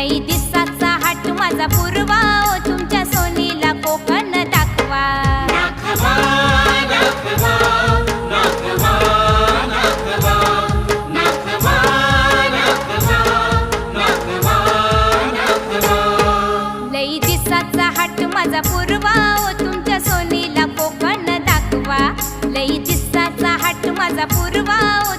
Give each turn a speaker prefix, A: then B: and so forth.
A: लई दिसाचा हाट माझा पूर्वा ओ तुमच्या सोनीला कोकण दाखवा
B: दाखवा दाखवा दाखवा दाखवा दाखवा दाखवा दाखवा दाखवा
A: लई दिसाचा हाट माझा पूर्वा ओ तुमच्या सोनीला कोकण दाखवा लई दिसाचा हाट माझा पूर्वा ओ